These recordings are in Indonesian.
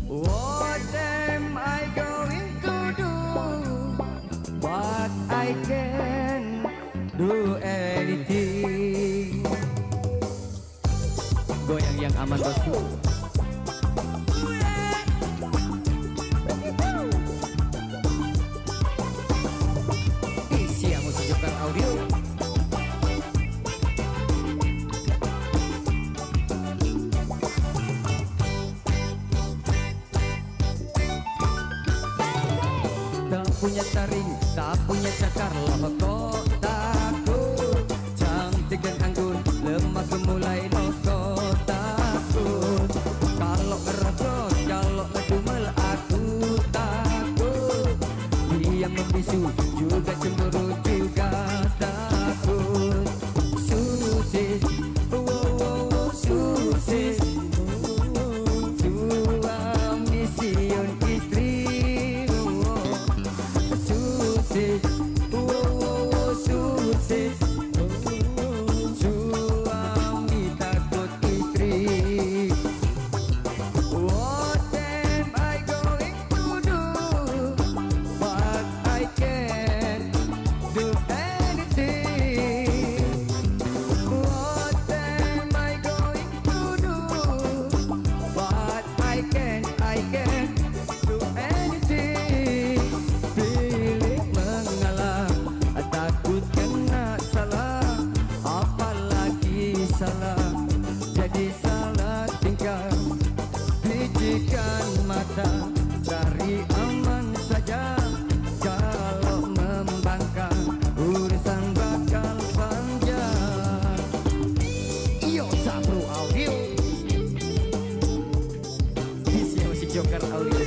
What am I going to do? But I can do anything. Goyang yang aman bosku. Isi yang musik Joker Audio. Tak punya taring, tak punya cakar, loh kok takut. Cantik dan anggun, lemah gemulai, loh kok takut. Kalau ngerocos, kalau ngedumel, aku takut. Dia membisu, juga cemburu, juga takut. Susis, oh, oh, oh, susis. Suami siun istri. Susis, oh, oh, oh, susis. Suami takut istri. What am I going to do? But I can't do anything. What am I going to do? But I can't do anything. Pilih mengalah, takut kena salah, apalagi salah, jadi salah tingkah. Pijikan mata, cari aman saja. Kalau membangkang, urusan bakal panjang. Iyo Sapro Audio. Isi musik Joker Audio.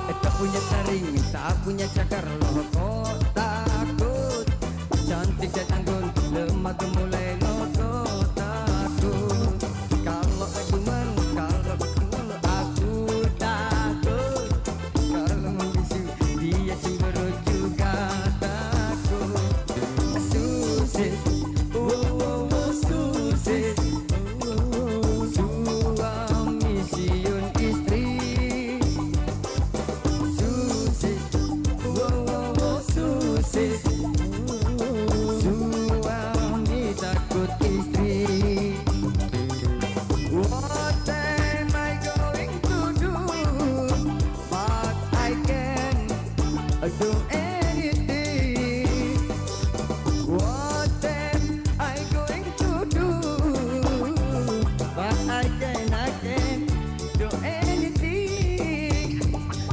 Tak punya taring, tak punya cakar, loh kok takut. Cantik dan anggun, lemah gemulai, loh kok takut. Kalau ngedumel, kalau ngedumel, aku takut. Kalau membisu, dia cemburu, juga takut. Susis, oh, oh, oh, susis. Suami siun istri. Susis, oh, oh, oh, susis. Suami takut istri. What am I going to do? But I can do anything. What am I going to do? But I can do anything.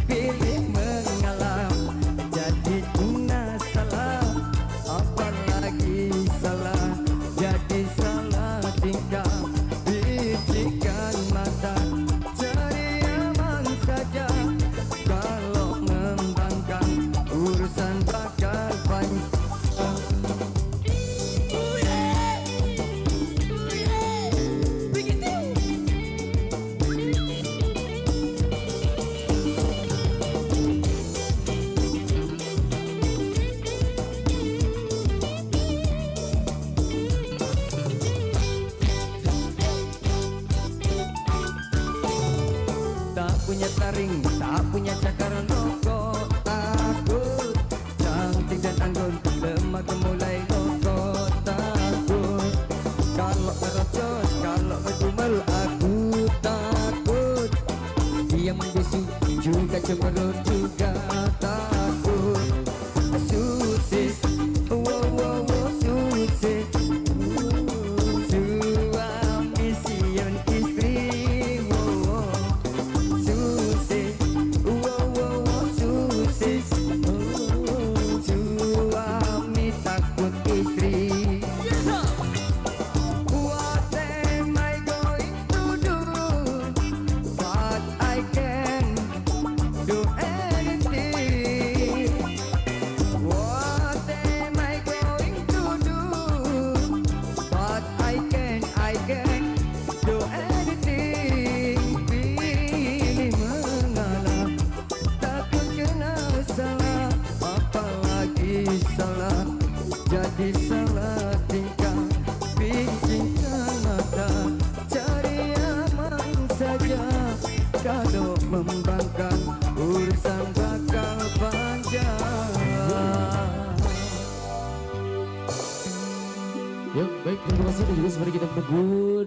Pilih mengalah, jadi tuna salah, apalagi salah, jadi salah tingkah. Bisikan mata, cari aman saja. Kalau membangkang, urusan bakal panjang. Tak punya taring, tak punya cakar, loh kok takut. Cantik dan anggun, lemah gemulai, loh kok takut. Kalau ngerocos, kalau ngedumel, aku takut. Dia membisu, juga cemburu, juga takut. Susis, oh, oh, oh, susis. Suami siun istri. Susis, oh, oh, oh, susis. Suami takut istri. What am I going to do? But I can do anything. What am I going to do? But I can do anything. Pilih jadi salah tingkah, bincangkan mata, cari aman saja. Kalau membangkang urusan bakal panjang. Yuk, baik, terima kasih dan juga sembari kita menunggu